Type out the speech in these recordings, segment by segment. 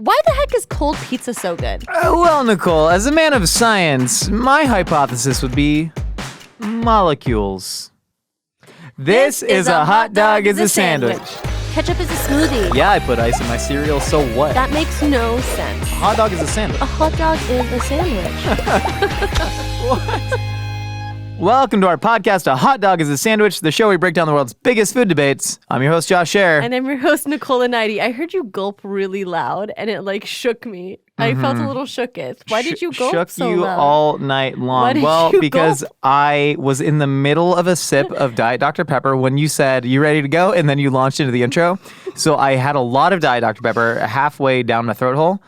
Why the heck is cold pizza so good? Well, Nicole, as a man of science, my hypothesis would be molecules. This is a hot dog is a sandwich. Ketchup is a smoothie. Yeah, I put ice in my cereal, so what? That makes no sense. A hot dog is a sandwich. A hot dog is a sandwich. What? Welcome to our podcast, A Hot Dog is a Sandwich, the show where we break down the world's biggest food debates. I'm your host, Josh Scher. And I'm your host, Nicole. I heard you gulp really loud, and it shook me. I felt a little shooketh. Why did you gulp so loud? Shook you all night long. Why did well, you because gulp? I was in the middle of a sip of Diet Dr. Pepper when you said, "You ready to go?" And then you launched into the intro. So I had a lot of Diet Dr. Pepper halfway down my throat hole,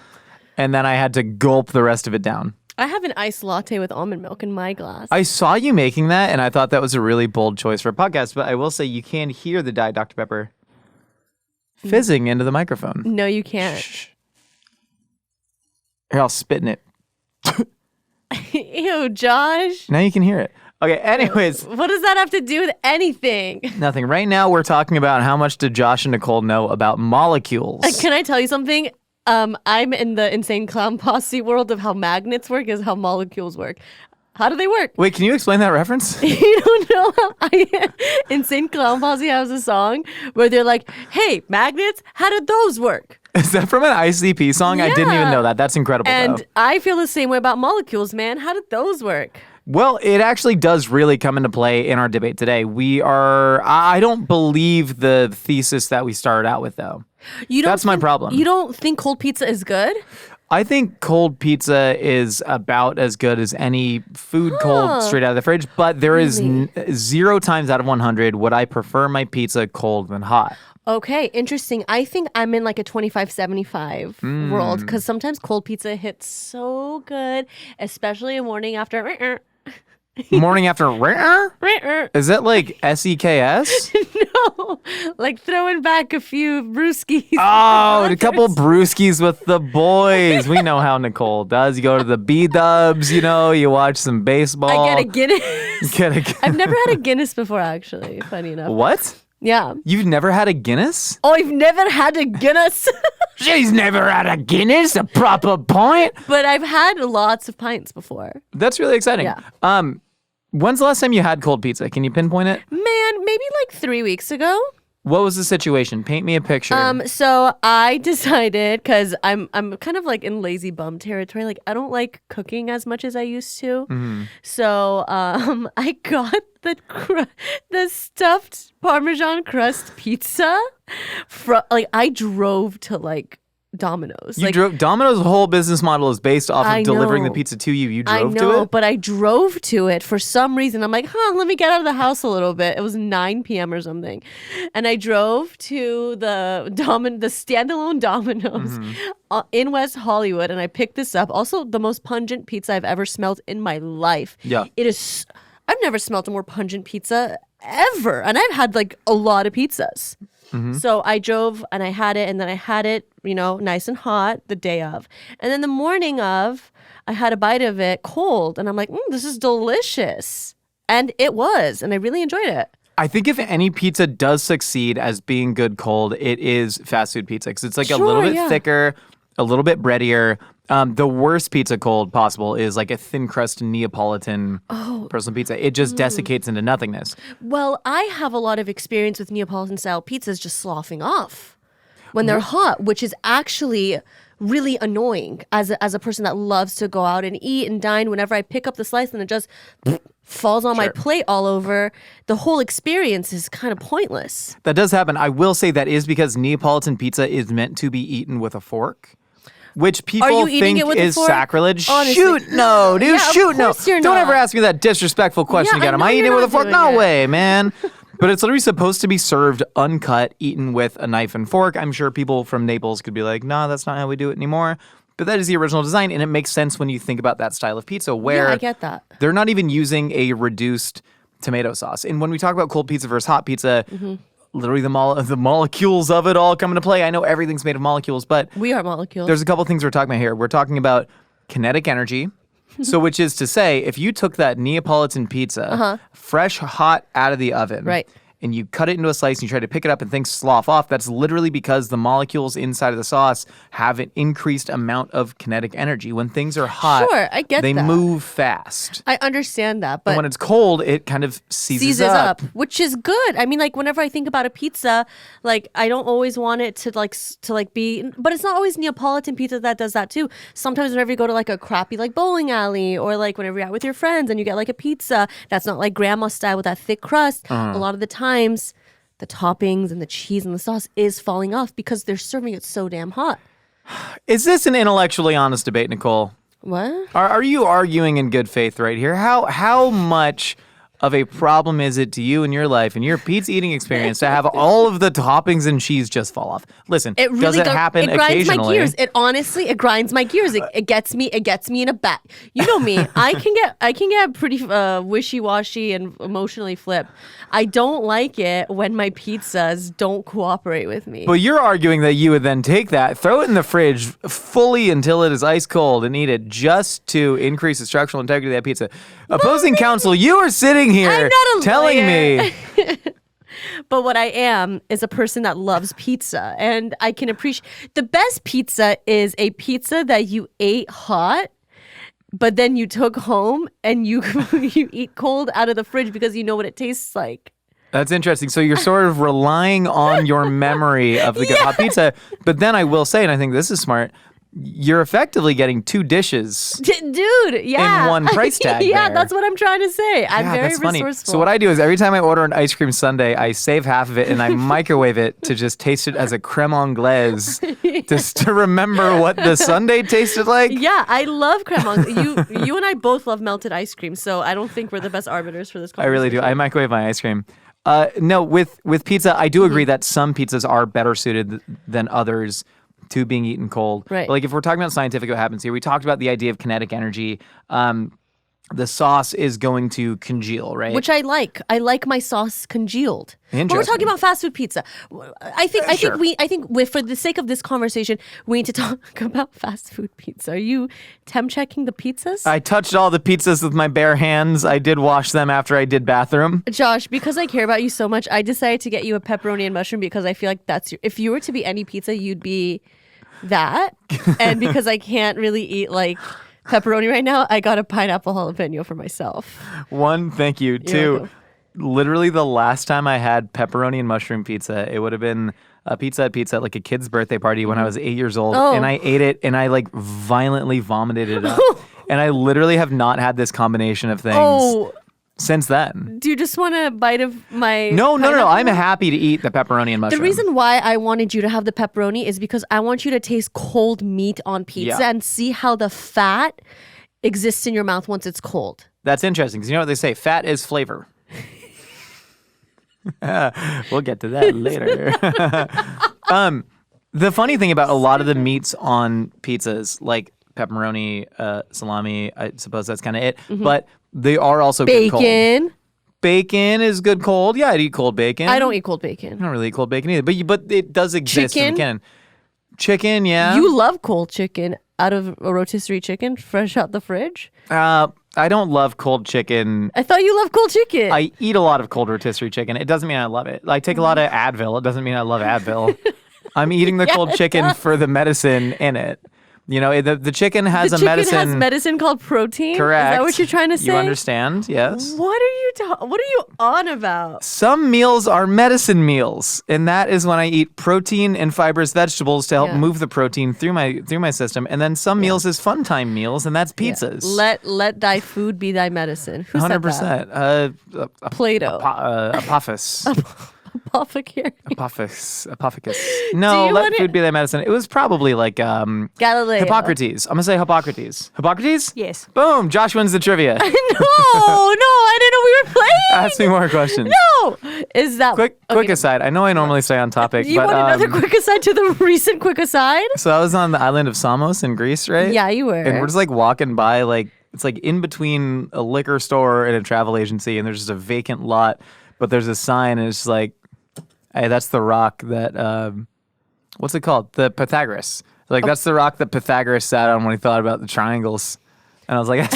and then I had to gulp the rest of it down. I have an iced latte with almond milk in my glass. I saw you making that, and I thought that was a really bold choice for a podcast, but I will say you can hear the Diet Dr. Pepper fizzing into the microphone. No, you can't. Shh. Here, I'll spit in it. Ew, Josh. Now you can hear it. Okay, anyways. What does that have to do with anything? Nothing. Right now, we're talking about how much did Josh and Nicole know about molecules. Can I tell you something? I'm in the insane clown posse world of how magnets work is how molecules work. How do they work? Wait, can you explain that reference? You don't know how Insane Clown Posse has a song where they're like, hey, magnets, how did those work? Is that from an ICP song? Yeah. I didn't even know that. That's incredible, And though. I feel the same way about molecules, man. How did those work? Well, it actually does really come into play in our debate today. I don't believe the thesis that we started out with, though. That's my problem. You don't think cold pizza is good? I think cold pizza is about as good as any food cold straight out of the fridge, but there is 0 times out of 100 would I prefer my pizza cold than hot. Okay, interesting. I think I'm in like a 25-75 world because sometimes cold pizza hits so good, especially in morning after. Morning after Is that like SEKS? No, like throwing back a few brewskis. Oh, a couple brewskis with the boys. We know how Nicole does. You go to the B-dubs, you watch some baseball. I get a Guinness. I've never had a Guinness before, actually, funny enough. What? Yeah. You've never had a Guinness? Oh, I've never had a Guinness. She's never had a Guinness, a proper pint. But I've had lots of pints before. That's really exciting. Yeah. When's the last time you had cold pizza? Can you pinpoint it? Man, maybe like 3 weeks ago. What was the situation? Paint me a picture. So I decided, because I'm kind of like in lazy bum territory. Like I don't like cooking as much as I used to. Mm-hmm. So I got the stuffed Parmesan crust pizza. I drove to Domino's. Domino's whole business model is based off of delivering the pizza to you. You drove to it? But I drove to it for some reason. I'm like, let me get out of the house a little bit. It was 9 p.m. or something. And I drove to the standalone Domino's in West Hollywood, and I picked this up. Also, the most pungent pizza I've ever smelled in my life. Yeah. It is. I've never smelled a more pungent pizza ever. And I've had a lot of pizzas. Mm-hmm. So I drove and I had it, and then I had it, nice and hot the day of. And then the morning of, I had a bite of it cold, and I'm like, this is delicious. And it was, and I really enjoyed it. I think if any pizza does succeed as being good cold, it is fast food pizza. Because it's a little bit thicker, a little bit breadier. The worst pizza cold possible is like a thin crust Neapolitan personal pizza. It just desiccates into nothingness. Well, I have a lot of experience with Neapolitan style pizzas just sloughing off when they're hot, which is actually really annoying as a person that loves to go out and eat and dine. Whenever I pick up the slice and it just falls on my plate all over, the whole experience is kind of pointless. That does happen. I will say that is because Neapolitan pizza is meant to be eaten with a fork. Which people think is sacrilege. Honestly. Shoot, no, dude, shoot, no. Don't ever ask me that disrespectful question again. Am I eating it with a fork? No way, man. But it's literally supposed to be served uncut, eaten with a knife and fork. I'm sure people from Naples could be like, nah, that's not how we do it anymore. But that is the original design, and it makes sense when you think about that style of pizza where I get that. They're not even using a reduced tomato sauce. And when we talk about cold pizza versus hot pizza, literally the molecules of it all come into play. I know everything's made of molecules, but we are molecules. There's a couple things we're talking about here. We're talking about kinetic energy. So which is to say, if you took that Neapolitan pizza fresh, hot out of the oven, right, and you cut it into a slice and you try to pick it up and things slough off, that's literally because the molecules inside of the sauce have an increased amount of kinetic energy. When things are hot, Sure, I get they that. move fast. I understand that, but And when it's cold, it kind of seizes up. Which is good. I mean, like whenever I think about a pizza, like I don't always want it to be, but it's not always Neapolitan pizza that does that too. Sometimes whenever you go to like a crappy like bowling alley, or like whenever you're out with your friends and you get like a pizza that's not like grandma style with that thick crust, a lot of the times the toppings and the cheese and the sauce is falling off because they're serving it so damn hot. Is this an intellectually honest debate, Nicole? What? Are you arguing in good faith right here? How much of a problem is it to you in your life and your pizza eating experience to have all of the toppings and cheese just fall off? Listen, It really does it happen it grinds occasionally? my gears. It honestly, it grinds my gears. It gets me in a bat. You know me. I can get pretty wishy-washy and emotionally flip. I don't like it when my pizzas don't cooperate with me. But you're arguing that you would then take that, throw it in the fridge fully until it is ice cold, and eat it just to increase the structural integrity of that pizza. Opposing counsel, you are sitting here I'm not a telling lawyer. me. But what I am is a person that loves pizza, and I can appreciate the best pizza is a pizza that you ate hot, but then you took home and you you eat cold out of the fridge because you know what it tastes like. That's interesting. So you're sort of relying on your memory of the good hot pizza. But then I will say, and I think this is smart, you're effectively getting two dishes. Dude, yeah. In one price tag. Yeah, there. that's what I'm trying to say. I'm very that's funny. resourceful. So what I do is every time I order an ice cream sundae, I save half of it and I microwave it to just taste it as a creme anglaise, just to remember what the sundae tasted like. Yeah, I love creme anglaise. You and I both love melted ice cream, so I don't think we're the best arbiters for this I conversation. really do. I microwave my ice cream. No, with pizza, I do agree that some pizzas are better suited than others to being eaten cold. Right. But like if we're talking about scientific, what happens here? We talked about the idea of kinetic energy. The sauce is going to congeal, right? Which I like. I like my sauce congealed. But we're talking about fast food pizza. I think for the sake of this conversation, we need to talk about fast food pizza. Are you temp checking the pizzas? I touched all the pizzas with my bare hands. I did wash them after I did bathroom. Josh, because I care about you so much, I decided to get you a pepperoni and mushroom because I feel like if you were to be any pizza, you'd be that. And because I can't really eat like pepperoni right now, I got a pineapple jalapeno for myself. One, thank you. Two, literally the last time I had pepperoni and mushroom pizza, it would have been a pizza at like a kid's birthday party when I was 8 years old. And I ate it and I like violently vomited it up. And I literally have not had this combination of things since then. Do you just want a bite of my No. pineapple? I'm happy to eat the pepperoni and mushroom. The reason why I wanted you to have the pepperoni is because I want you to taste cold meat on pizza and see how the fat exists in your mouth once it's cold. That's interesting because you know what they say, fat is flavor. We'll get to that later. The funny thing about a lot of the meats on pizzas, like pepperoni, salami, I suppose that's kind of it, but they are also good cold. Bacon. Bacon is good cold. Yeah, I'd eat cold bacon. I don't eat cold bacon. I don't really eat cold bacon either, but it does exist in the Chicken? canon. Chicken, yeah. You love cold chicken out of a rotisserie chicken, fresh out the fridge? I don't love cold chicken. I thought you loved cold chicken. I eat a lot of cold rotisserie chicken. It doesn't mean I love it. I take a lot of Advil. It doesn't mean I love Advil. I'm eating the cold chicken for the medicine in it. You know, the chicken has the a chicken medicine. has medicine called protein? Correct. Is that what you're trying to say? You understand? Yes. What are you on about? Some meals are medicine meals, and that is when I eat protein and fibrous vegetables to help move the protein through my system. And then some meals is fun time meals, and that's pizzas. Let thy food be thy medicine. Who 100%. Plato. Apophis. Apothecary. Apophicus. No, let food be thy medicine. It was probably like Galileo. Hippocrates. I'm gonna say Hippocrates. Hippocrates? Yes. Boom. Josh wins the trivia. No, I didn't know we were playing. Ask me more questions. No. Is that Quick aside. I know I normally stay on topic, You but want another quick aside to the recent quick aside? so I was on the island of Samos in Greece, right? Yeah, you were. And we're just like walking by, like it's like in between a liquor store and a travel agency, and there's just a vacant lot, but there's a sign, and it's just like, hey, that's the rock that what's it called? The Pythagoras. Like that's the rock that Pythagoras sat on when he thought about the triangles. And I was like,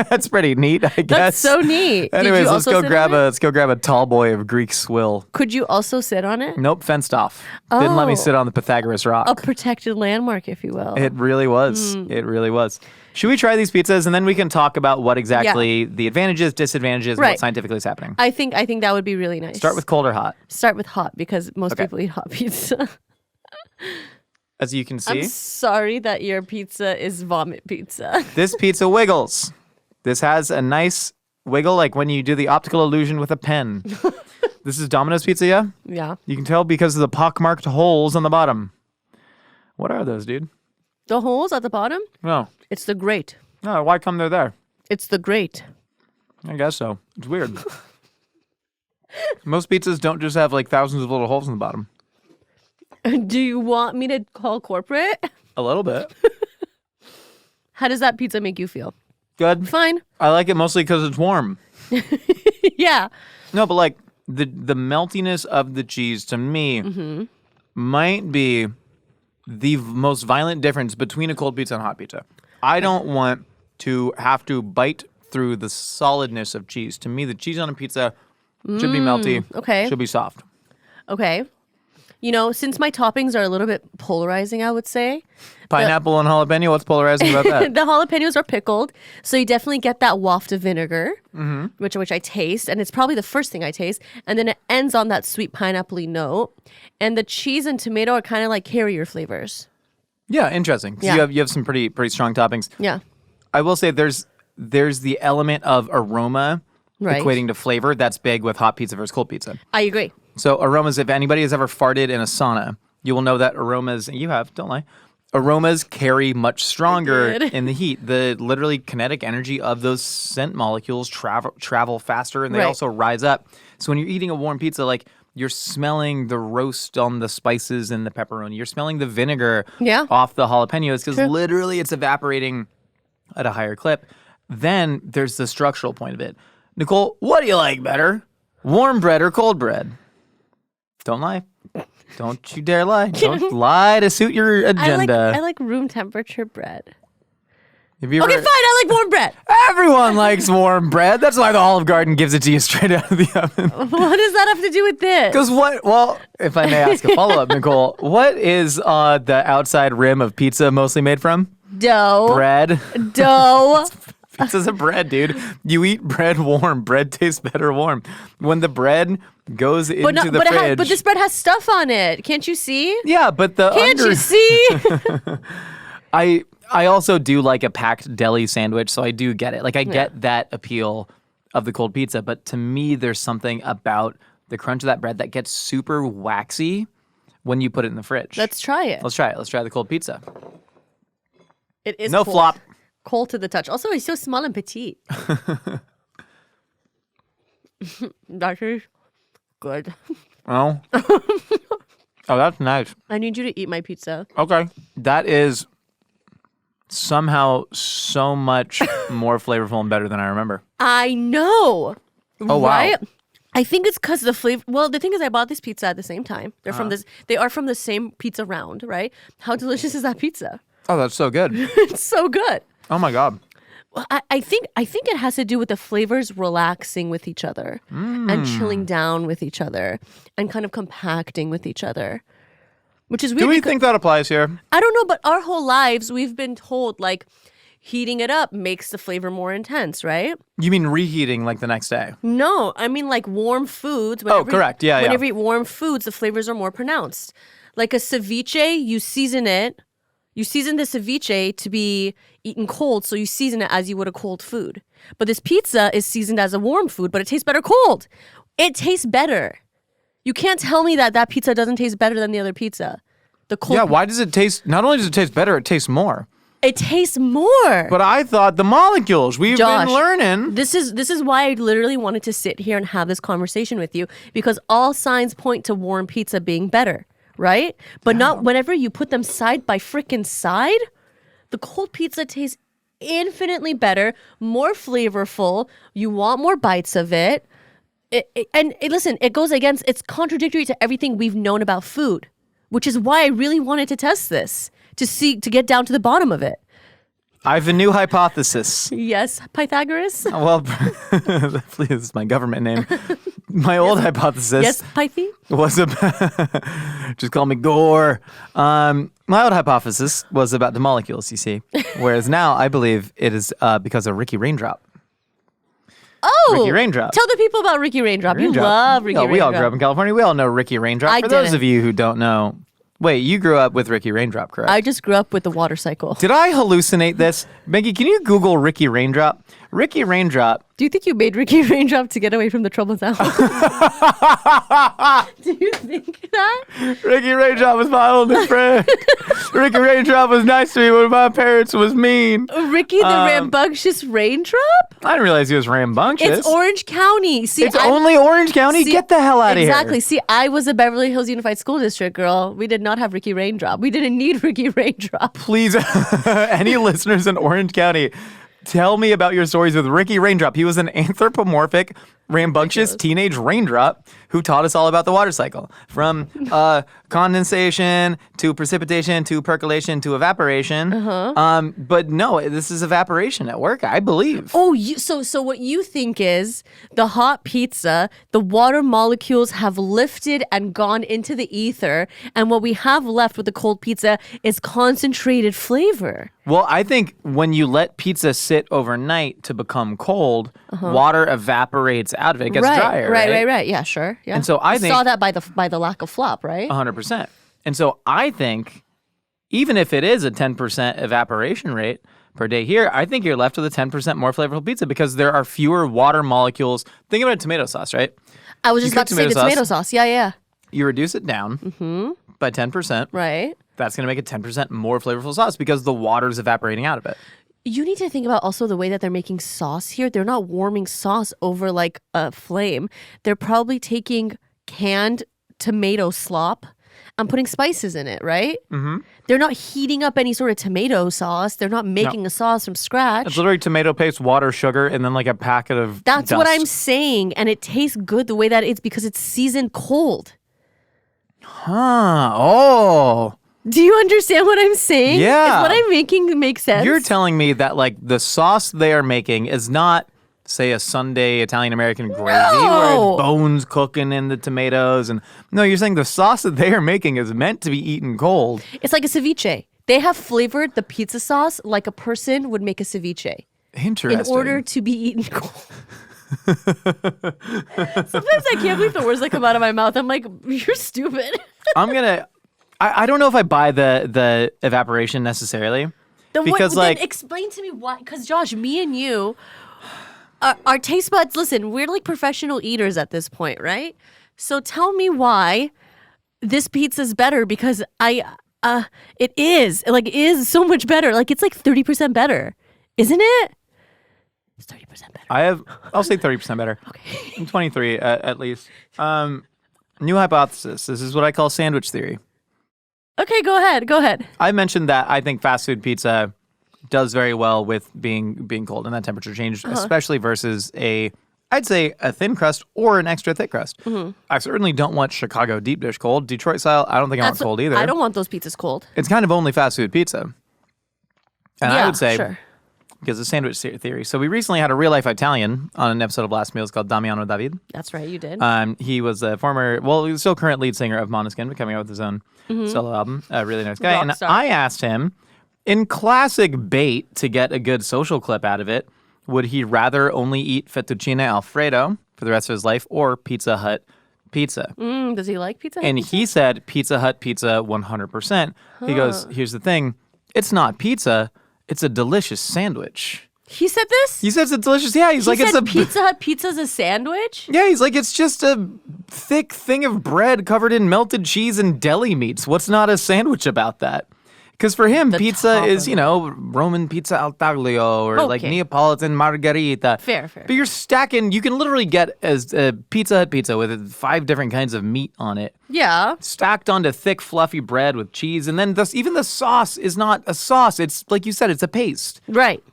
that's pretty neat, I guess. That's so neat. Anyways, let's go grab a tall boy of Greek swill. Could you also sit on it? Nope, fenced off. Didn't let me sit on the Pythagoras Rock. A protected landmark, if you will. It really was. It really was. Should we try these pizzas and then we can talk about what exactly the advantages, disadvantages, and what scientifically is happening? I think that would be really nice. Start with cold or hot? Start with hot because most people eat hot pizza. As you can see. I'm sorry that your pizza is vomit pizza. This pizza wiggles. This has a nice wiggle like when you do the optical illusion with a pen. This is Domino's pizza, yeah? Yeah. You can tell because of the pockmarked holes on the bottom. What are those, dude? The holes at the bottom? No. It's the grate. No, why come they're there? It's the grate. I guess so. It's weird. Most pizzas don't just have like thousands of little holes in the bottom. Do you want me to call corporate? A little bit. How does that pizza make you feel? Good. Fine. I like it mostly because it's warm. Yeah. No, but like the meltiness of the cheese to me might be the most violent difference between a cold pizza and a hot pizza. I don't want to have to bite through the solidness of cheese. To me, the cheese on a pizza should be melty. Okay. Should be soft. Okay. You know, since my toppings are a little bit polarizing, I would say. Pineapple and jalapeno, what's polarizing about that? The jalapenos are pickled, so you definitely get that waft of vinegar, which I taste, and it's probably the first thing I taste. And then it ends on that sweet pineapple-y note. And the cheese and tomato are kind of like carrier flavors. Yeah, interesting. 'Cause you have some pretty strong toppings. Yeah. I will say there's the element of aroma Right. equating to flavor. That's big with hot pizza versus cold pizza. I agree. So aromas, if anybody has ever farted in a sauna, you will know that aromas, you have, don't lie, aromas carry much stronger in the heat. The literally kinetic energy of those scent molecules travel faster and they also rise up. So when you're eating a warm pizza, like you're smelling the roast on the spices and the pepperoni. You're smelling the vinegar off the jalapenos because literally it's evaporating at a higher clip. Then there's the structural point of it. Nicole, what do you like better? Warm bread or cold bread? Don't lie. Don't you dare lie. Don't lie to suit your agenda. I like room temperature bread. Have you ever... Okay, fine. I like warm bread. Everyone likes warm bread. That's why the Olive Garden gives it to you straight out of the oven. What does that have to do with this? Because well, if I may ask a follow-up, Nicole, what is the outside rim of pizza mostly made from? Dough. Bread. Dough. Pizza's a bread, dude. You eat bread warm. Bread tastes better warm. When the bread goes into the fridge. But this bread has stuff on it. Can't you see? Yeah, but you see? I also do like a packed deli sandwich, so I do get it. Like I get that appeal of the cold pizza, but to me there's something about the crunch of that bread that gets super waxy when you put it in the fridge. Let's try it. Let's try it. Let's try the cold pizza. It is no cold. flop. Cold to the touch. Also, he's so small and petite. That is good. Oh. Oh, that's nice. I need you to eat my pizza. Okay. That is somehow so much more flavorful and better than I remember. I know. Oh, right? wow. I think it's because the flavor. Well, the thing is, I bought this pizza at the same time. They're from this. They are from the same pizza round, right? How delicious is that pizza? Oh, that's so good. It's so good. Oh my God. Well, I think it has to do with the flavors relaxing with each other and chilling down with each other and kind of compacting with each other, which is weird. Do we think that applies here? I don't know, but our whole lives we've been told like heating it up makes the flavor more intense, right? You mean reheating like the next day? No, I mean like warm foods. Correct. Yeah, Whenever you eat warm foods, the flavors are more pronounced. Like a ceviche, you season it. You season the ceviche to be eaten cold, so you season it as you would a cold food. But this pizza is seasoned as a warm food, but it tastes better cold. It tastes better. You can't tell me that pizza doesn't taste better than the other pizza. The cold. Yeah, why does it taste, not only does it taste better, it tastes more. It tastes more. But I thought the molecules, we've Josh, been learning. This is why I literally wanted to sit here and have this conversation with you, because all signs point to warm pizza being better. Right? But not whenever you put them side by frickin' side. The cold pizza tastes infinitely better, more flavorful. You want more bites of it. Listen, it goes against, it's contradictory to everything we've known about food, which is why I really wanted to test this, to get down to the bottom of it. I have a new hypothesis. Yes, Pythagoras. Well, please, this is my government name. My old hypothesis. Yes, Pythy. Was about. Just call me Gore. My old hypothesis was about the molecules, you see. Whereas now I believe it is because of Ricky Raindrop. Oh, Ricky Raindrop. Tell the people about Ricky Raindrop. You love Ricky Raindrop. We all grew up in California. We all know Ricky Raindrop. For those of you who don't know, wait, you grew up with Ricky Raindrop, correct? I just grew up with the water cycle. Did I hallucinate this? Maggie, can you Google Ricky Raindrop? Ricky Raindrop. Do you think you made Ricky Raindrop to get away from the troubles out? Do you think that? Ricky Raindrop was my oldest friend. Ricky Raindrop was nice to me when my parents was mean. Ricky the rambunctious Raindrop? I didn't realize he was rambunctious. It's Orange County. See, it's only Orange County? Get the hell out of here. Exactly. See, I was a Beverly Hills Unified School District girl. We did not have Ricky Raindrop. We didn't need Ricky Raindrop. Please, any listeners in Orange County, tell me about your stories with Ricky Raindrop. He was an anthropomorphic, rambunctious teenage raindrop who taught us all about the water cycle. From condensation to precipitation to percolation to evaporation. But no, this is evaporation at work, I believe. Oh, so what you think is the hot pizza, the water molecules have lifted and gone into the ether, and what we have left with the cold pizza is concentrated flavor. Well, I think when you let pizza sit overnight to become cold, water evaporates out of it. It gets drier, right. Yeah, sure. Yeah. And so I think saw that by the lack of flop, right? 100%. And so I think even if it is a 10% evaporation rate per day here, I think you're left with a 10% more flavorful pizza because there are fewer water molecules. Think about tomato sauce, right? I was just about to say the tomato sauce. Yeah. You reduce it down by 10%. Right. That's going to make it 10% more flavorful sauce because the water's evaporating out of it. You need to think about also the way that they're making sauce here. They're not warming sauce over like a flame. They're probably taking canned tomato slop and putting spices in it, right? They're not heating up any sort of tomato sauce. They're not making a sauce from scratch. It's literally tomato paste, water, sugar, and then like a packet of That's dust. what I'm saying. And it tastes good the way that it's because it's seasoned cold. Oh. Do you understand what I'm saying? Yeah. Is what I'm making make sense? You're telling me that like the sauce they are making is not, say, a Sunday Italian-American gravy where it's bones cooking in the tomatoes. And no, you're saying the sauce that they are making is meant to be eaten cold. It's like a ceviche. They have flavored the pizza sauce like a person would make a ceviche. Interesting. In order to be eaten cold. Sometimes I can't believe the words that come out of my mouth. I'm like, you're stupid. I don't know if I buy the evaporation necessarily. Then explain to me why. Because Josh, me and you, our taste buds, listen, we're like professional eaters at this point, right? So tell me why this pizza's better because it is so much better. Like it's like 30% better, isn't it? It's 30% better. I'll say 30% better. Okay. I'm 23 at least. New hypothesis. This is what I call sandwich theory. Okay, go ahead. I mentioned that I think fast food pizza does very well with being cold and that temperature change, especially versus I'd say a thin crust or an extra thick crust. I certainly don't want Chicago deep dish cold. Detroit style, I don't think I want cold either. I don't want those pizzas cold. It's kind of only fast food pizza. And I would say, sure. Because of sandwich theory. So we recently had a real life Italian on an episode of Last Meals called Damiano David. That's right, you did. He was a he's still current lead singer of Måneskin, but coming out with his own solo album. A really nice guy. And I asked him, in classic bait to get a good social clip out of it, would he rather only eat fettuccine Alfredo for the rest of his life or Pizza Hut pizza? Does he like Pizza Hut And pizza? he said Pizza Hut pizza 100%. He goes, here's the thing. It's not pizza. It's a delicious sandwich. He said this? He says it's delicious. Yeah, he's like, said it's a Pizza Hut pizza's a sandwich? Yeah, he's like, it's just a thick thing of bread covered in melted cheese and deli meats. What's not a sandwich about that? Because for him, pizza is, Roman pizza al taglio or like Neapolitan margherita. Fair. But you're stacking, you can literally get a Pizza Hut pizza with 5 different kinds of meat on it. Yeah. Stacked onto thick, fluffy bread with cheese. And then even the sauce is not a sauce. It's, like you said, it's a paste. Right.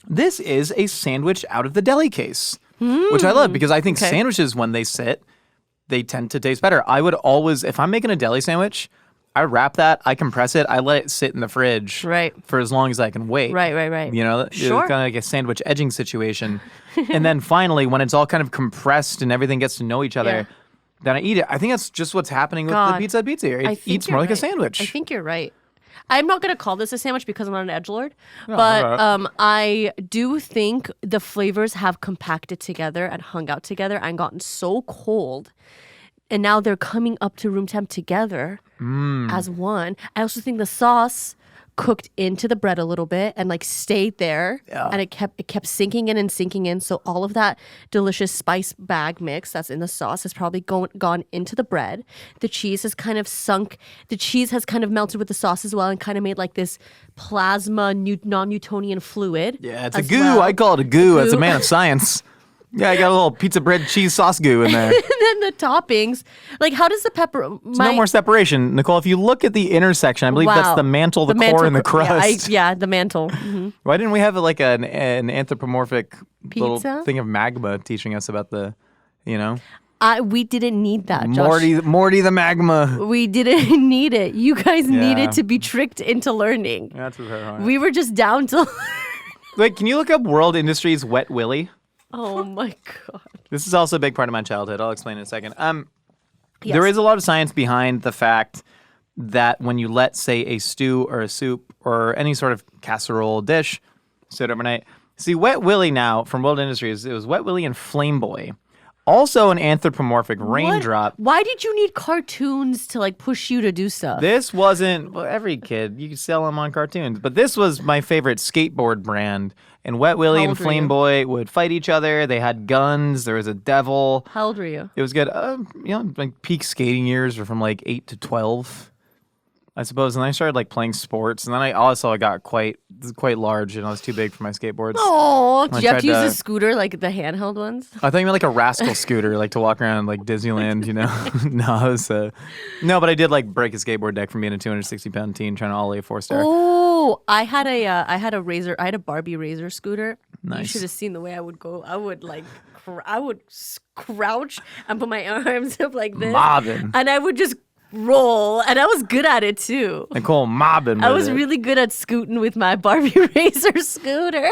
This is a sandwich out of the deli case, which I love because I think sandwiches, when they sit, they tend to taste better. I would always, if I'm making a deli sandwich, I wrap that, I compress it, I let it sit in the fridge for as long as I can wait. Right. You know, it's kind of like a sandwich edging situation. And then finally, when it's all kind of compressed and everything gets to know each other, then I eat it. I think that's just what's happening with the pizza here. It eats more like a sandwich. I think you're right. I'm not going to call this a sandwich because I'm not an edgelord, but I do think the flavors have compacted together and hung out together and gotten so cold. And now they're coming up to room temp together as one. I also think the sauce cooked into the bread a little bit and like stayed there, and it kept sinking in. So all of that delicious spice bag mix that's in the sauce has probably gone into the bread. The cheese has kind of sunk. The cheese has kind of melted with the sauce as well and kind of made like this plasma non-Newtonian fluid. Yeah, it's a goo. Well. I call it a goo. It's a man of science. Yeah, I got a little pizza bread cheese sauce goo in there. And then the toppings. Like, how does the pepper... There's no more separation. Nicole, if you look at the intersection, I believe that's the mantle, the core, and the crust. Yeah, the mantle. Mm-hmm. Why didn't we have like an anthropomorphic pizza? Little thing of magma teaching us about the, you know? We didn't need that, Josh. Morty the magma. We didn't need it. You guys needed to be tricked into learning. That's what hard. We were just down to... Wait, can you look up World Industries Wet Willy? Oh my God. This is also a big part of my childhood. I'll explain in a second. There is a lot of science behind the fact that when you let, say, a stew or a soup or any sort of casserole dish sit overnight. See, Wet Willy now from World Industries, it was Wet Willy and Flame Boy. Also an anthropomorphic Raindrop. Why did you need cartoons to like push you to do stuff? This wasn't, well, every kid, you could sell them on cartoons, but this was my favorite skateboard brand. And Wet Willy and Flame Boy would fight each other. They had guns. There was a devil. How old were you? It was good. Like peak skating years were from like 8 to 12. I suppose. And then I started like playing sports, and then I got quite large, and I was too big for my skateboards. Oh, did you have to use a scooter, like the handheld ones? I thought you meant like a rascal scooter, like to walk around like Disneyland, you know? No, but I did like break a skateboard deck from being a 260-pound teen trying to ollie a 4-star. Oh, I had a Barbie Razor scooter. Nice. You should have seen the way I would go. I would crouch and put my arms up like this, mobbing, and I would just roll, and I was good at it too. Nicole mobbing. I was really good at scooting with my Barbie Razor scooter.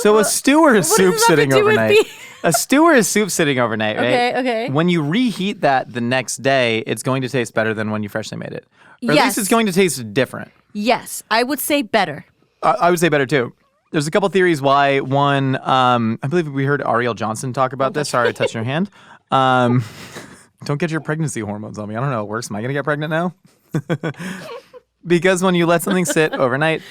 So a stew or a soup sitting overnight? A stew or a soup sitting overnight, right? Okay. When you reheat that the next day, it's going to taste better than when you freshly made it. Or at least it's going to taste different. Yes, I would say better. I would say better too. There's a couple theories why. One, I believe we heard Ariel Johnson talk about this. Sorry, I touched your hand. Don't get your pregnancy hormones on me. I don't know how it works. Am I going to get pregnant now? Because when you let something sit overnight,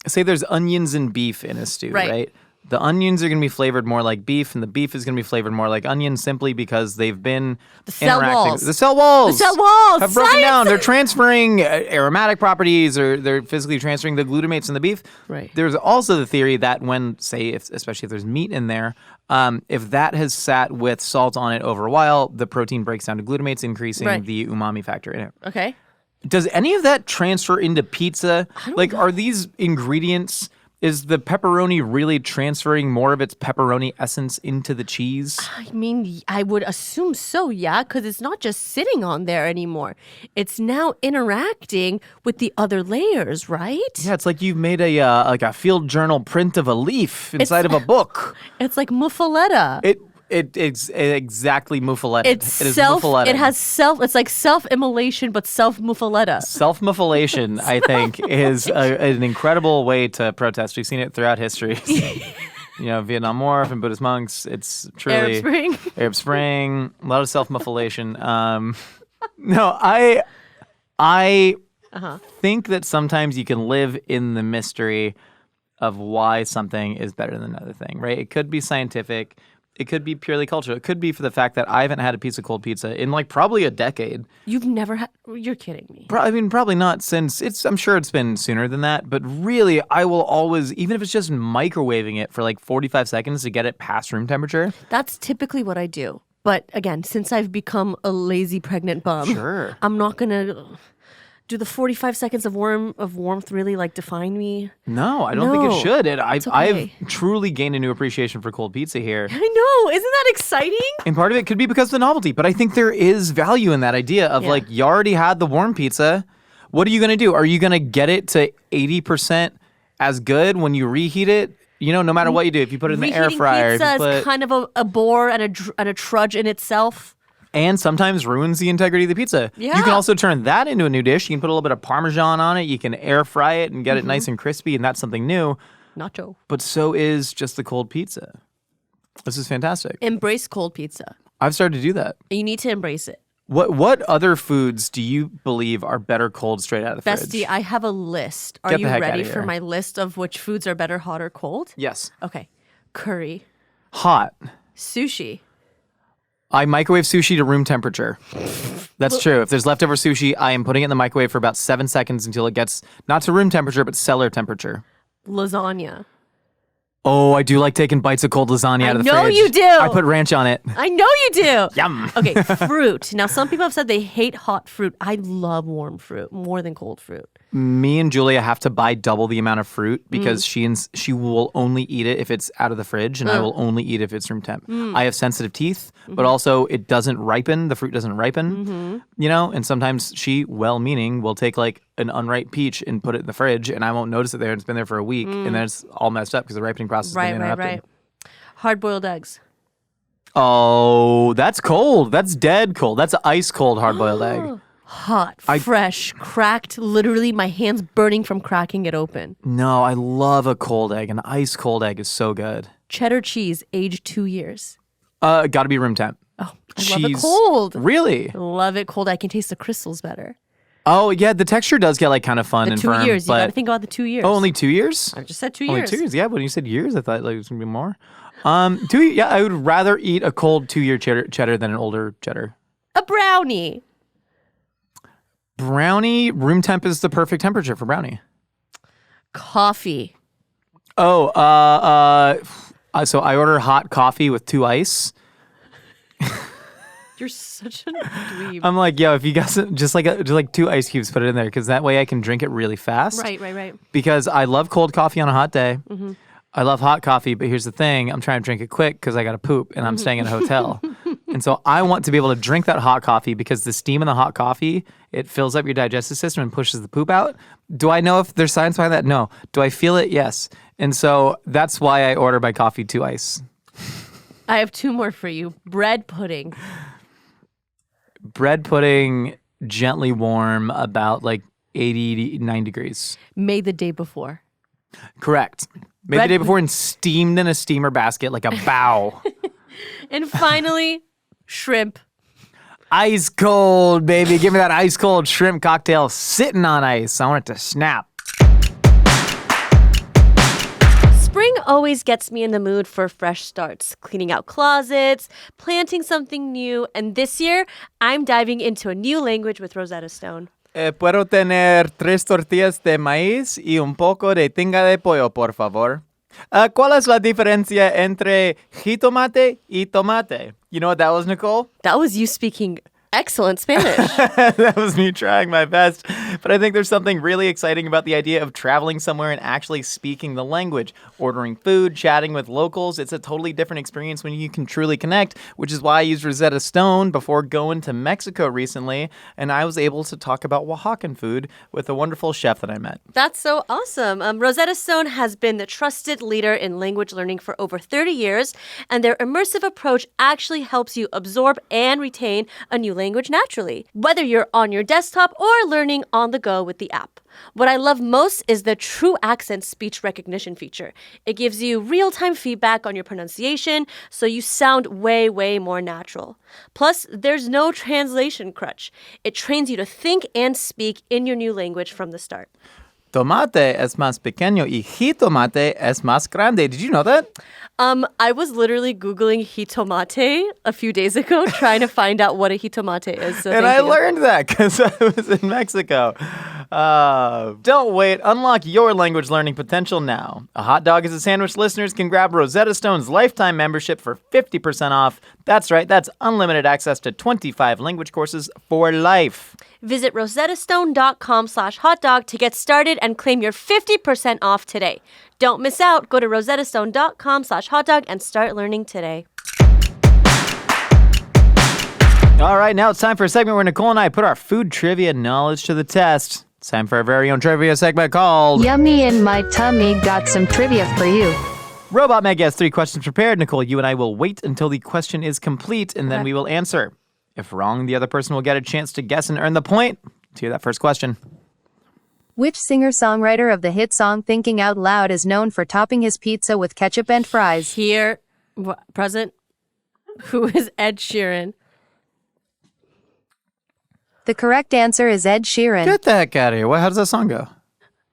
say there's onions and beef in a stew, right? The onions are going to be flavored more like beef, and the beef is going to be flavored more like onions simply because they've been interacting. The cell walls have broken down. They're transferring aromatic properties, or they're physically transferring the glutamates in the beef. Right. There's also the theory that when, say, especially if there's meat in there, if that has sat with salt on it over a while, the protein breaks down to glutamates, increasing the umami factor in it. Okay. Does any of that transfer into pizza? Like, are these ingredients... Is the pepperoni really transferring more of its pepperoni essence into the cheese? I mean, I would assume so, yeah, because it's not just sitting on there anymore. It's now interacting with the other layers, right? Yeah, it's like you've made a field journal print of a leaf inside of a book. It's like muffaletta. It's exactly muffaletta. It is self. muffaletta. It has self. It's like self-immolation, but self-muffaletta. Self-muffalation, I think, is an incredible way to protest. We've seen it throughout history. Vietnam War and Buddhist monks. It's truly Arab Spring. A lot of self-muffalation. No, I think that sometimes you can live in the mystery of why something is better than another thing. Right? It could be scientific. It could be purely cultural. It could be for the fact that I haven't had a piece of cold pizza in like probably a decade. You've never had? You're kidding me. Probably not since I'm sure it's been sooner than that. But really, I will always, even if it's just microwaving it for like 45 seconds to get it past room temperature. That's typically what I do. But again, since I've become a lazy pregnant bum, sure, I'm not gonna. Do the 45 seconds of warmth really like define me? No, I don't think it should. It's okay. I've truly gained a new appreciation for cold pizza here. I know. Isn't that exciting? And part of it could be because of the novelty, but I think there is value in that idea of like, you already had the warm pizza. What are you going to do? Are you going to get it to 80% as good when you reheat it? You know, no matter what you do, if you put it in the air fryer. Pizza is kind of a bore and a trudge in itself. And sometimes ruins the integrity of the pizza. Yeah. You can also turn that into a new dish. You can put a little bit of Parmesan on it. You can air fry it and get it nice and crispy, and that's something new. Nacho. But so is just the cold pizza. This is fantastic. Embrace cold pizza. I've started to do that. You need to embrace it. What other foods do you believe are better cold straight out of the fridge? Bestie, I have a list. Are Get the you heck ready outta for here. my list of which foods are better hot or cold? Yes. Okay. Curry. Hot. Sushi. I microwave sushi to room temperature. That's true. If there's leftover sushi, I am putting it in the microwave for about 7 seconds until it gets not to room temperature, but cellar temperature. Lasagna. Oh, I do like taking bites of cold lasagna out of the fridge. I know you do. I put ranch on it. I know you do. Yum. Okay, fruit. Now, some people have said they hate hot fruit. I love warm fruit more than cold fruit. Me and Julia have to buy double the amount of fruit because she will only eat it if it's out of the fridge, and I will only eat it if it's room temp. I have sensitive teeth, but also it doesn't ripen. The fruit doesn't ripen, you know? And sometimes she, well-meaning, will take like an unripe peach and put it in the fridge, and I won't notice it there. It's been there for a week, and then it's all messed up because the ripening process has been interrupted. Right. Hard-boiled eggs. Oh, that's cold. That's dead cold. That's ice cold hard-boiled egg. Hot, fresh, cracked, literally my hands burning from cracking it open. No, I love a cold egg. An ice cold egg is so good. Cheddar cheese, aged 2 years. Gotta be room temp. Oh, I love it cold. Really? Love it cold. I can taste the crystals better. Oh, yeah, the texture does get like kind of fun and firm. 2 years. You but... gotta think about the 2 years. Oh, only 2 years? I just said 2 Only years. 2 years, yeah. When you said years, I thought like it was gonna be more. 2 years, yeah, I would rather eat a cold 2-year cheddar than an older cheddar. A brownie. Brownie, room temp is the perfect temperature for brownie. Coffee. Oh, so I order hot coffee with 2 ice. You're such a dweeb. I'm like, yo, if you guys just like 2 ice cubes, put it in there because that way I can drink it really fast. Right. Because I love cold coffee on a hot day. I love hot coffee, but here's the thing: I'm trying to drink it quick because I got to poop and I'm staying in a hotel. And so I want to be able to drink that hot coffee because the steam in the hot coffee, it fills up your digestive system and pushes the poop out. Do I know if there's science behind that? No. Do I feel it? Yes. And so that's why I order my coffee 2 ice. I have 2 more for you. Bread pudding. Bread pudding, gently warm, about like 89 degrees. Made the day before. Correct. Made the day before and steamed in a steamer basket like a bow. And finally, shrimp. Ice cold, baby. Give me that ice cold shrimp cocktail sitting on ice. I want it to snap. Spring always gets me in the mood for fresh starts, cleaning out closets, planting something new, and this year, I'm diving into a new language with Rosetta Stone. Puedo tener 3 tortillas de maíz y un poco de tinga de pollo, por favor. ¿Cuál es la diferencia entre jitomate y tomate? You know what that was, Nicole? That was you speaking excellent Spanish. That was me trying my best. But I think there's something really exciting about the idea of traveling somewhere and actually speaking the language. Ordering food, chatting with locals. It's a totally different experience when you can truly connect, which is why I used Rosetta Stone before going to Mexico recently. And I was able to talk about Oaxacan food with a wonderful chef that I met. That's so awesome. Rosetta Stone has been the trusted leader in language learning for over 30 years, and their immersive approach actually helps you absorb and retain a new language naturally, whether you're on your desktop or learning on the go with the app. What I love most is the True Accent speech recognition feature. It gives you real-time feedback on your pronunciation, so you sound way, way more natural. Plus, there's no translation crutch. It trains you to think and speak in your new language from the start. Tomate es más pequeño y jitomate es más grande. Did you know that? I was literally Googling jitomate a few days ago trying to find out what a jitomate is. So and I learned that because I was in Mexico. Don't wait. Unlock your language learning potential now. A Hot Dog is a Sandwich listeners can grab Rosetta Stone's lifetime membership for 50% off. That's right. That's unlimited access to 25 language courses for life. Visit rosettastone.com/hotdog to get started and claim your 50% off today. Don't miss out. Go to rosettastone.com/hotdog and start learning today. All right, now it's time for a segment where Nicole and I put our food trivia knowledge to the test. It's time for our very own trivia segment called Yummy in My Tummy. Got some trivia for you. Robot Meg has 3 questions prepared. Nicole, you and I will wait until the question is complete, and then we will answer. If wrong, the other person will get a chance to guess and earn the point. Let's hear that first question. Which singer-songwriter of the hit song Thinking Out Loud is known for topping his pizza with ketchup and fries? Here, present, who is Ed Sheeran? The correct answer is Ed Sheeran. Get the heck out of here. How does that song go?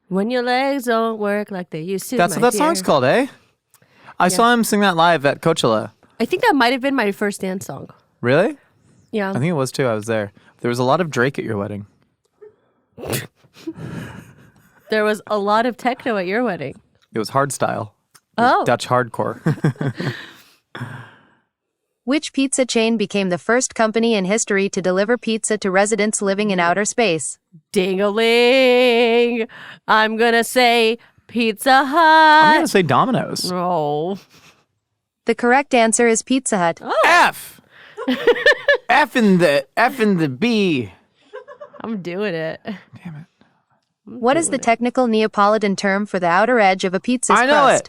When your legs don't work like they used to. That's what that song's called, eh? I saw him sing that live at Coachella. I think that might have been my first dance song. Really? Yeah. I think it was too. I was there. There was a lot of Drake at your wedding. There was a lot of techno at your wedding. It was hardstyle. Dutch hardcore. Which pizza chain became the first company in history to deliver pizza to residents living in outer space? Ding-a-ling. I'm going to say Pizza Hut. I'm going to say Domino's. Oh. The correct answer is Pizza Hut. Oh. F. F in the B. I'm doing it. Damn it. What is the technical Neapolitan term for the outer edge of a pizza's crust? I know it.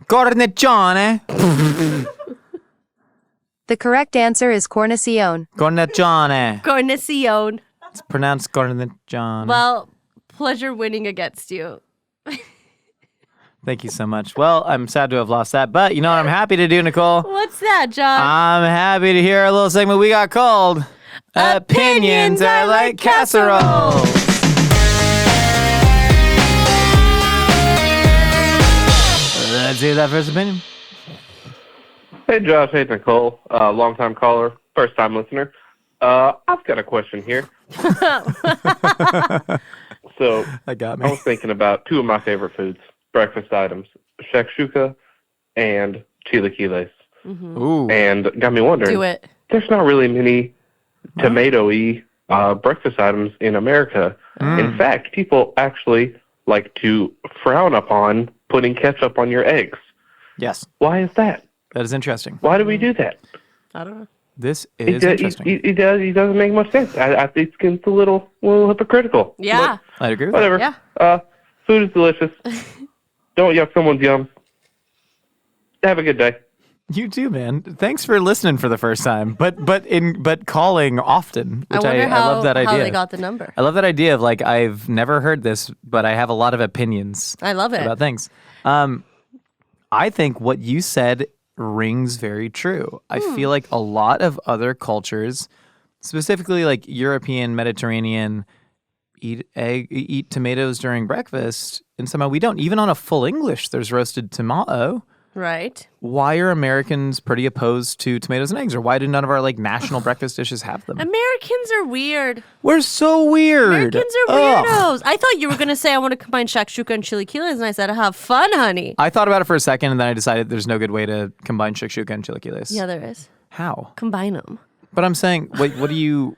Cornicione. The correct answer is cornicione. Cornicione. Cornicione. It's pronounced cornicione. Well, pleasure winning against you. Thank you so much. Well, I'm sad to have lost that, but you know what I'm happy to do, Nicole? What's that, John? I'm happy to hear a little segment we got called Opinions Are Like Casseroles. Let's hear that first opinion. Hey, Josh. Hey, Nicole. Long-time caller, first-time listener. I've got a question here. So, That got I me. was thinking about 2 of my favorite foods, breakfast items, shakshuka and chilaquiles. Ooh. And got me wondering, Do it. there's not really many tomato-y breakfast items in America. In fact, people actually like to frown upon putting ketchup on your eggs. Yes, Why is that? that is interesting. Why do we do that? I don't know. This is interesting. It doesn't make much sense. I think it's a little hypocritical. Yeah. I'd agree with Whatever. Yeah. Food is delicious. Don't yuck someone's yum. Have a good day. that. You too, man. Thanks for listening for the first time, but calling often, which I love that idea. how they got the number. I love that idea of like, I've never heard this, but I have a lot of opinions I love it. about things. I think what you said rings very true. I feel like a lot of other cultures, specifically like European, Mediterranean, eat tomatoes during breakfast, and somehow we don't. Even on a full English, there's roasted tomato. Right. Why are Americans pretty opposed to tomatoes and eggs? Or why do none of our like national breakfast dishes have them? Americans are weird. We're so weird. Americans are Ugh. weirdos. I thought you were going to say I want to combine shakshuka and chilaquiles, and I said, have fun, honey. I thought about it for a second, and then I decided there's no good way to combine shakshuka and chilaquiles. Yeah, there is. How? Combine them. But I'm saying, wait, what do you...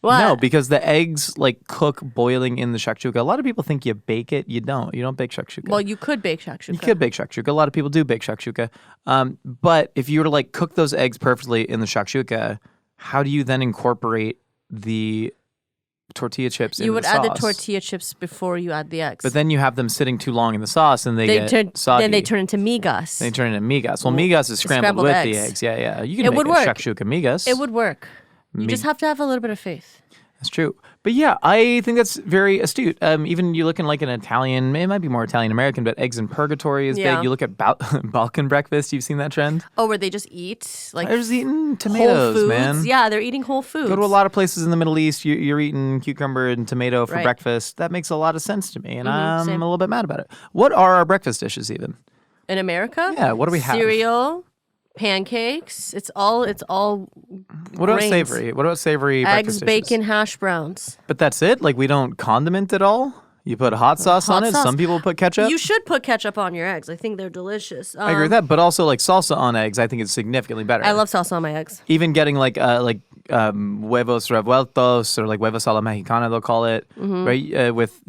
What? No, because the eggs like cook boiling in the shakshuka. A lot of people think you bake it. You don't. You don't bake shakshuka. Well, you could bake shakshuka. You could bake shakshuka. A lot of people do bake shakshuka. But if you were to like cook those eggs perfectly in the shakshuka, how do you then incorporate the tortilla chips You into would the add sauce? the tortilla chips before you add the eggs. But then you have them sitting too long in the sauce, and they get soggy. Then they turn into migas. They turn into migas. Well, migas is scrambled with the eggs. Yeah, yeah. You can It make would a work. shakshuka migas. It would work. You just have to have a little bit of faith. That's true. But yeah, I think that's very astute. Even you look in like an Italian, it might be more Italian American, but eggs in purgatory is Yeah. big. You look at Balkan breakfast. You've seen that trend? Oh, where they just eat like They're just eating whole tomatoes, foods. man. Yeah, they're eating whole foods. Go to a lot of places in the Middle East. You're eating cucumber and tomato for Right. breakfast. That makes a lot of sense to me, and I'm same. a little bit mad about it. What are our breakfast dishes even? In America? Yeah, what do we have? Cereal, pancakes. It's all What about grains. savory? What about savory eggs, breakfast dishes? bacon, hash browns. But that's it? Like we don't condiment it all? You put hot sauce on Hot it? sauce. Some people put ketchup? You should put ketchup on your eggs. I think they're delicious. I agree with that, but also like salsa on eggs, I think is significantly better. I love salsa on my eggs. Even getting like huevos revueltos, or like huevos a la mexicana, they'll call it, right? With,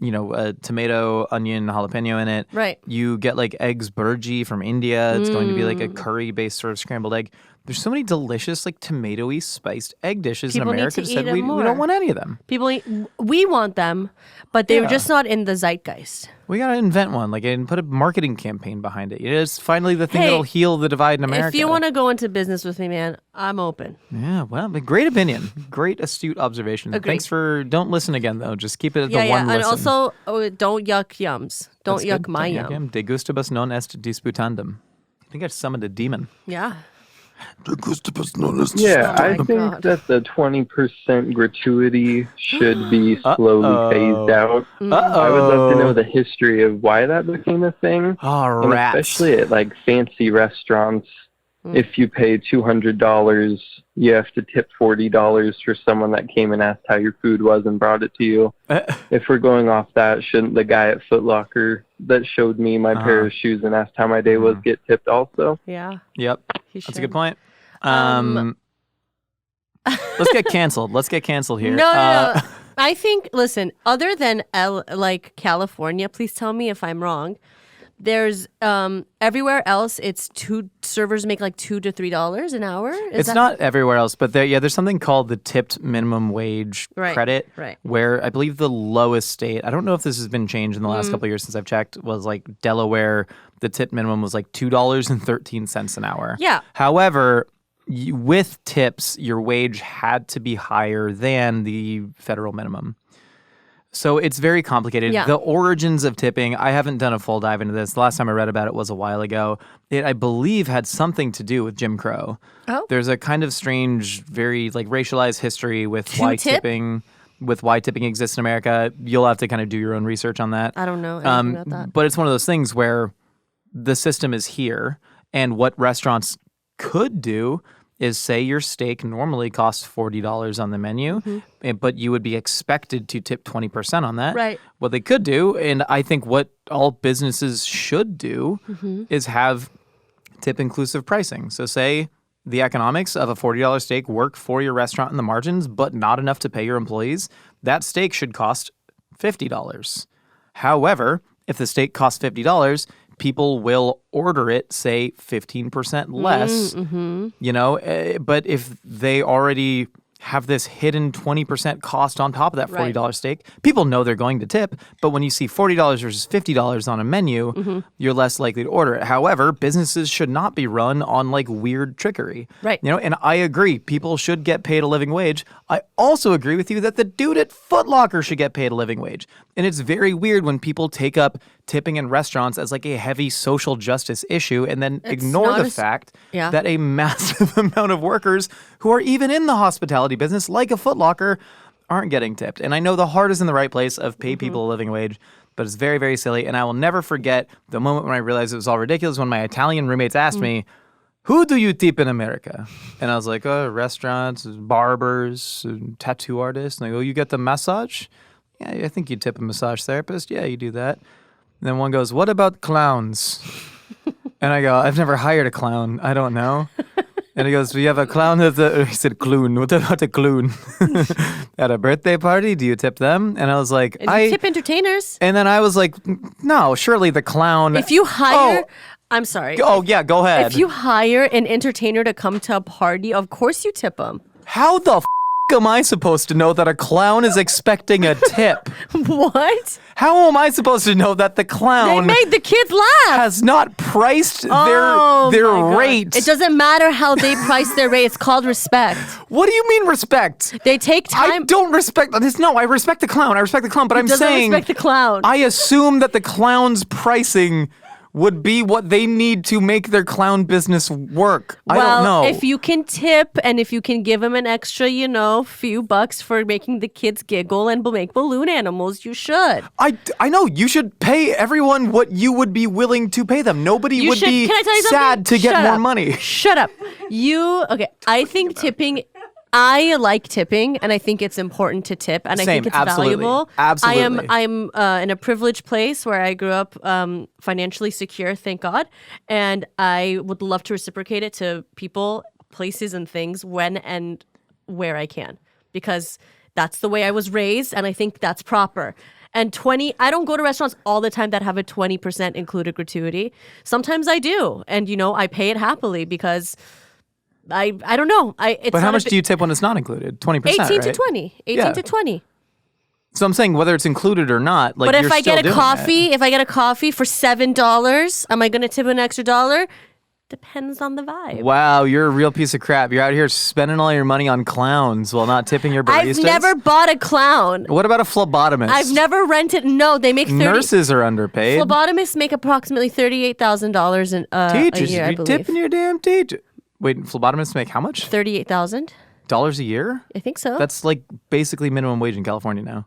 tomato, onion, jalapeno in it. Right. You get like eggs burji from India. It's going to be like a curry-based sort of scrambled egg. There's so many delicious, like tomatoey spiced egg dishes People in need America. to Just said eat we them don't more. want any of them. We want them, but they're just not in the zeitgeist. We gotta invent one, and put a marketing campaign behind it. It's finally the thing that'll heal the divide in America. If you want to go into business with me, man, I'm open. Yeah, well, but great opinion, great astute observation. Agreed. Thanks for. Don't listen again though. Just keep it at the one and listen. also don't yuck yums. Don't That's yuck good. my Don't yum. De gustibus non est disputandum. I think I summoned a demon. Yeah. De gustibus non est. Yeah, I my think God. that the 20% gratuity should be slowly phased out. I would love to know the history of why that became a thing. Oh, And rats. especially at fancy restaurants. If you pay $200, you have to tip $40 for someone that came and asked how your food was and brought it to you. If we're going off that, shouldn't the guy at Foot Locker that showed me my pair of shoes and asked how my day was get tipped also? Yeah. Yep, He that's a should. good point. Let's get canceled. Let's get canceled here. No. I think, listen, other than California, please tell me if I'm wrong. There's everywhere else, servers make $2 to $3 an hour. It's not everywhere else, but there's something called the tipped minimum wage credit, right. where I believe the lowest state, I don't know if this has been changed in the last couple of years since I've checked, was Delaware. The tip minimum was $2.13 an hour. Yeah. However, with tips, your wage had to be higher than the federal minimum. So it's very complicated. Yeah. The origins of tipping, I haven't done a full dive into this. The last time I read about it was a while ago. It, I believe, had something to do with Jim Crow. Oh. There's a kind of strange, very racialized history with why tipping exists in America. You'll have to kind of do your own research on that. I don't know anything about that. But it's one of those things where the system is here, and what restaurants could do is say your steak normally costs $40 on the menu, but you would be expected to tip 20% on that. Right. What they could do, and I think what all businesses should do, is have tip-inclusive pricing. So say the economics of a $40 steak work for your restaurant in the margins, but not enough to pay your employees. That steak should cost $50. However, if the steak costs $50, people will order it, say, 15% less, but if they already have this hidden 20% cost on top of that $40 steak, people know they're going to tip, but when you see $40 versus $50 on a menu, you're less likely to order it. However, businesses should not be run on weird trickery. Right. And I agree, people should get paid a living wage. I also agree with you that the dude at Foot Locker should get paid a living wage. And it's very weird when people take up tipping in restaurants as a heavy social justice issue and then ignore the fact that a massive amount of workers who are even in the hospitality business, like a Foot Locker, aren't getting tipped. And I know the heart is in the right place of pay people a living wage, but it's very, very silly. And I will never forget the moment when I realized it was all ridiculous when my Italian roommates asked me, who do you tip in America? And I was like, restaurants, barbers, tattoo artists. And they go, you get the massage? Yeah, I think you tip a massage therapist. Yeah, you do that. And then one goes, what about clowns? And I go, I've never hired a clown. I don't know. And he goes, we have a clown at the... He said, clown. What about a clown? At a birthday party, do you tip them? And I was like, You tip entertainers. And then I was like, no, surely the clown... If you hire... I'm sorry. Oh, yeah, go ahead. If you hire an entertainer to come to a party, of course you tip them. How the f*** am I supposed to know that a clown is expecting a tip? What? How am I supposed to know that the clown... They made the kids laugh. ...has not priced their my God. rate? It doesn't matter how they price their rate. It's called respect. What do you mean respect? They take time. I don't respect this. No, I respect the clown. But I'm saying... respect the clown. I assume that the clown's pricing would be what they need to make their clown business work. I don't know. If you can tip and if you can give them an extra, few bucks for making the kids giggle and make balloon animals, you should. I know. You should pay everyone what you would be willing to pay them. Nobody would be Can I tell you sad something? to get Shut more up. money. Shut up. Okay. I think tipping... I like tipping, and I think it's important to tip, and I think it's valuable. Absolutely. I'm in a privileged place where I grew up financially secure, thank God, and I would love to reciprocate it to people, places, and things when and where I can because that's the way I was raised, and I think that's proper. And I don't go to restaurants all the time that have a 20% included gratuity. Sometimes I do, and I pay it happily because I don't know. But how much do you tip when it's not included? 20%, 18 right? to 20. 18 to 20. So I'm saying whether it's included or not, like, but if you're I still get a doing coffee, it. if I get a coffee for $7, am I going to tip an extra $1? Depends on the vibe. Wow, you're a real piece of crap. You're out here spending all your money on clowns while not tipping your baristas. I've never bought a clown. What about a phlebotomist? I've never rented. No, they make Nurses are underpaid. Phlebotomists make approximately $38,000 a Teachers, year, I you're believe. tipping your damn teacher. Wait, phlebotomists make how much? $38,000. Dollars a year? I think so. That's like basically minimum wage in California now.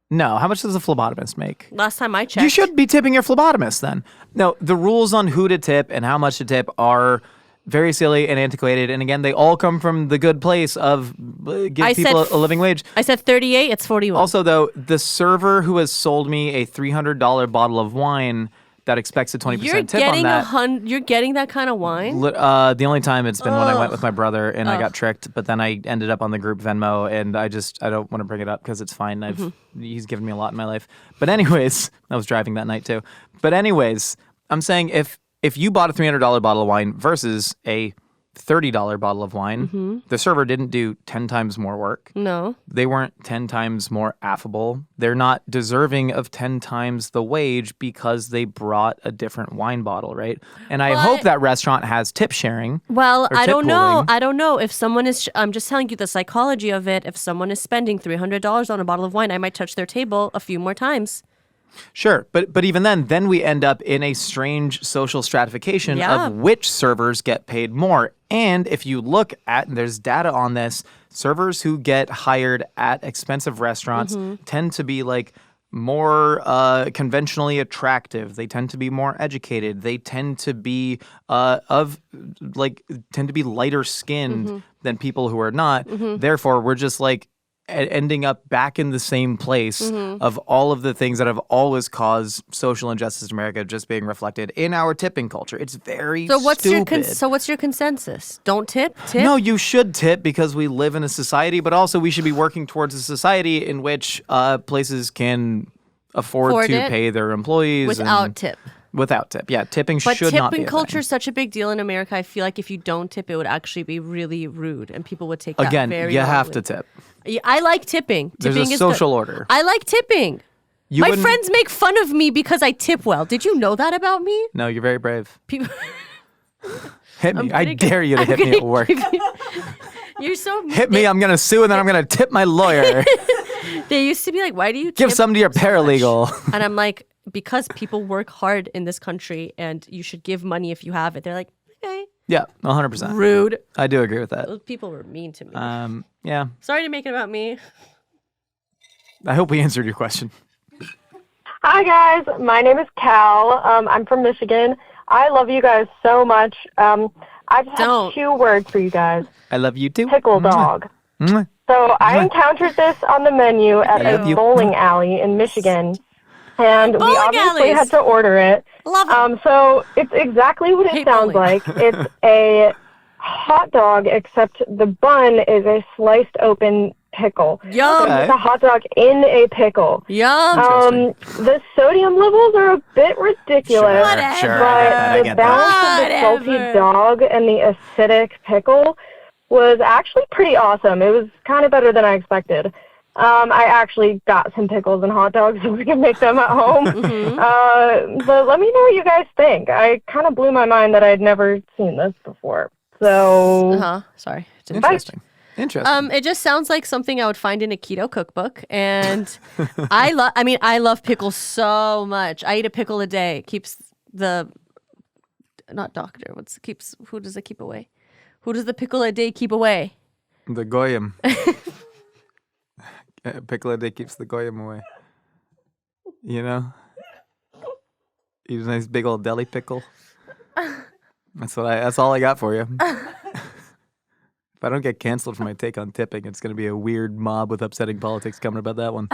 No, how much does a phlebotomist make? Last time I checked. You should be tipping your phlebotomist then. No, the rules on who to tip and how much to tip are very silly and antiquated. And again, they all come from the good place of give people a living wage. I said 38, it's 41. Also, though, the server who has sold me a $300 bottle of wine that expects a 20% tip on that. You're getting that kind of wine? The only time it's been when I went with my brother and I got tricked, but then I ended up on the group Venmo and I don't want to bring it up because it's fine. He's given me a lot in my life. But anyways, I was driving that night too. But anyways, I'm saying if you bought a $300 bottle of wine versus a $30 bottle of wine, the server didn't do 10 times more work. No. They weren't 10 times more affable. They're not deserving of 10 times the wage because they brought a different wine bottle, right? And I hope that restaurant has tip sharing. Well, I don't know. Pooling. I don't know if someone is, I'm just telling you the psychology of it. If someone is spending $300 on a bottle of wine, I might touch their table a few more times. Sure, but even then we end up in a strange social stratification of which servers get paid more. And if you look at, and there's data on this, servers who get hired at expensive restaurants tend to be like more conventionally attractive. They tend to be more educated. They tend to be lighter skinned than people who are not. Therefore, we're just like ending up back in the same place of all of the things that have always caused social injustice in America just being reflected in our tipping culture. It's very stupid. So what's your consensus? Don't tip? Tip? No, you should tip because we live in a society, but also we should be working towards a society in which places can afford to pay their employees without tip. Without tip. Yeah, tipping should not be a tipping culture is such a big deal in America. I feel like if you don't tip, it would actually be really rude and people would take that very Again, you have to tip. I like tipping. There's a social order. I like tipping. My friends make fun of me because I tip well. Did you know that about me? No, you're very brave. People hit me. I dare you to hit me at work. You're so hit me, I'm going to sue and then I'm going to tip my lawyer. They used to be like, why do you tip Give some to your paralegal. And I'm like, because people work hard in this country and you should give money if you have it. They're like, okay. Yeah, 100%. Rude. I do agree with that. Those people were mean to me. Yeah. Sorry to make it about me. I hope we answered your question. Hi, guys. My name is Cal. I'm from Michigan. I love you guys so much. I just have 2 words for you guys. I love you too. Pickle Dog. So I encountered this on the menu at a bowling alley in Michigan. And we obviously had to order it. Love it. So it's exactly what it sounds like. It's a hot dog, except the bun is a sliced open pickle. Yum. So it's a hot dog in a pickle. Yum. The sodium levels are a bit ridiculous. Sure, but the balance of the salty dog and the acidic pickle was actually pretty awesome. It was kind of better than I expected. I actually got some pickles and hot dogs so we can make them at home. But let me know what you guys think. I kind of blew my mind that I'd never seen this before. So, sorry. Interesting. Interesting. It just sounds like something I would find in a keto cookbook, and I love pickles so much. I eat a pickle a day. It keeps the who does it keep away? Who does the pickle a day keep away? The goyim. Pickle a day keeps the goyim away. You know? Eat a nice big old deli pickle. That's all I got for you. If I don't get canceled for my take on tipping, it's going to be a weird mob with upsetting politics coming about that one.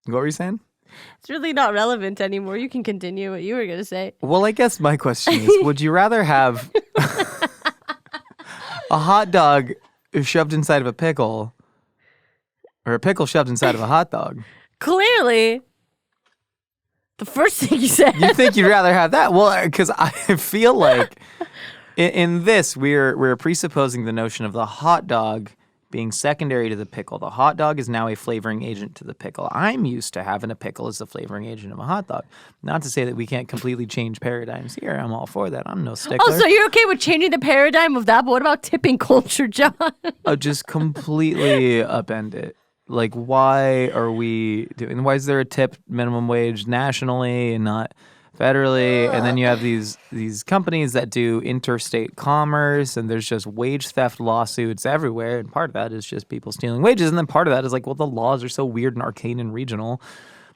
What were you saying? It's really not relevant anymore. You can continue what you were going to say. Well, I guess my question is, would you rather have a hot dog shoved inside of a pickle or a pickle shoved inside of a hot dog? Clearly. The first thing you said. You think you'd rather have that? Well, because I feel like in this, we're presupposing the notion of the hot dog being secondary to the pickle. The hot dog is now a flavoring agent to the pickle. I'm used to having a pickle as the flavoring agent of a hot dog. Not to say that we can't completely change paradigms here. I'm all for that. I'm no stickler. Oh, so you're okay with changing the paradigm of that, but what about tipping culture, John? Oh, just completely upend it. Like, why are we doing? Why is there a tip minimum wage nationally and not federally? And then you have these companies that do interstate commerce, and there's just wage theft lawsuits everywhere. And part of that is just people stealing wages, and then part of that is like, well, the laws are so weird and arcane and regional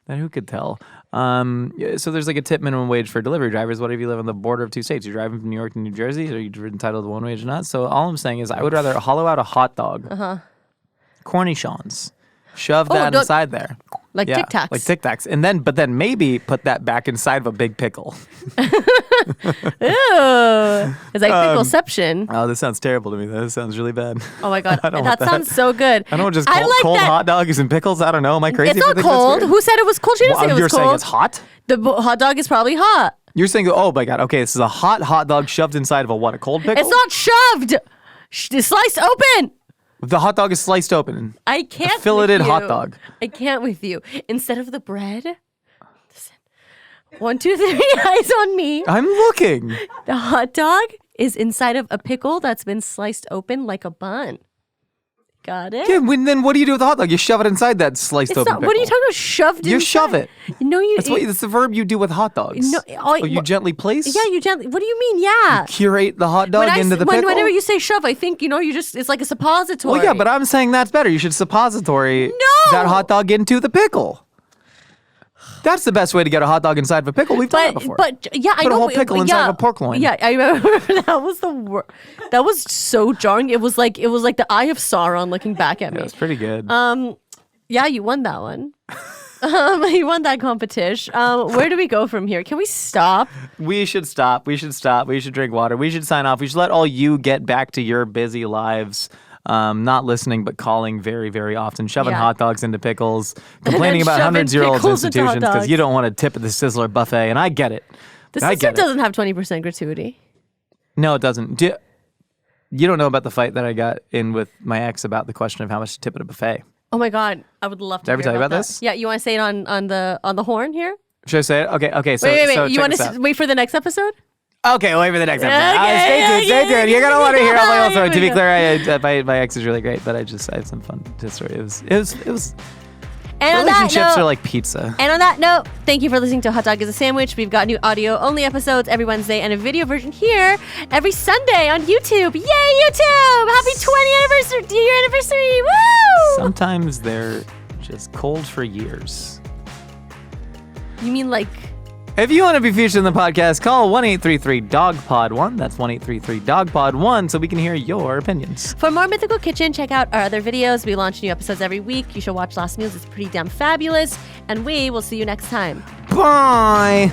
that who could tell? So there's like a tip minimum wage for delivery drivers. What if you live on the border of two states? You're driving from New York to New Jersey, are you entitled to one wage or not? So all I'm saying is, I would rather hollow out a hot dog, cornichons. Shove that inside there. Like Tic Tacs. Like Tic Tacs. But then maybe put that back inside of a big pickle. Ew. It's like pickleception. Oh, this sounds terrible to me. This sounds really bad. Oh my God. That sounds so good. I don't just cold hot dogs and pickles. I don't know. Am I crazy? It's not cold. Who said it was cold? She didn't say it was You're cold. saying it's hot? The hot dog is probably hot. You're saying, oh my God. Okay, this is a hot dog shoved inside of a cold pickle? It's not shoved. It's sliced open. The hot dog is sliced open. I can't. A filleted hot dog. I can't with you. Instead of the bread, listen. 1, 2, 3, eyes on me. I'm looking. The hot dog is inside of a pickle that's been sliced open like a bun. Got it? Yeah, then what do you do with the hot dog? You shove it inside that sliced open pickle. What are you talking about? Shoved inside? You shove it. No, you. That's the verb you do with hot dogs. No, you gently place? Yeah, you gently. What do you mean? Yeah. Curate the hot dog into the pickle? Whenever you say shove, I think, it's like a suppository. Well, yeah, but I'm saying that's better. You should suppository that hot dog into the pickle. That's the best way to get a hot dog inside of a pickle. We've done that before. But yeah, I know. Put a whole pickle inside of a pork loin. Yeah, I remember that was the worst. That was so jarring. It was like the Eye of Sauron looking back at me. It was pretty good. Yeah, you won that one. You won that competition. Where do we go from here? Can we stop? We should stop. We should drink water. We should sign off. We should let all you get back to your busy lives. Not listening, but calling very, very often, shoving hot dogs into pickles, complaining about 100-year-old institutions because you don't want to tip at the Sizzler buffet, and I get it. The Sizzler doesn't have 20% gratuity. No, it doesn't. You don't know about the fight that I got in with my ex about the question of how much to tip at a buffet. Oh my God, I would love to. Did I ever tell you about this? Yeah, you want to say it on the horn here? Should I say it? Okay. So wait. So you want to wait for the next episode? Okay, wait for the next episode. Okay, Stay tuned. You're gonna want to hear all my old story. To be clear, my ex is really great, but I had some fun history. It was. And relationships are like pizza. And on that note, thank you for listening to Hot Dog is a Sandwich. We've got new audio-only episodes every Wednesday and a video version here every Sunday on YouTube. Yay, YouTube! Happy 20th year anniversary! Woo! Sometimes they're just cold for years. You mean like... If you want to be featured in the podcast, call 1-833-DOG-POD-1. That's 1-833-DOG-POD-1 so we can hear your opinions. For more Mythical Kitchen, check out our other videos. We launch new episodes every week. You should watch Last Meals. It's pretty damn fabulous. And we will see you next time. Bye!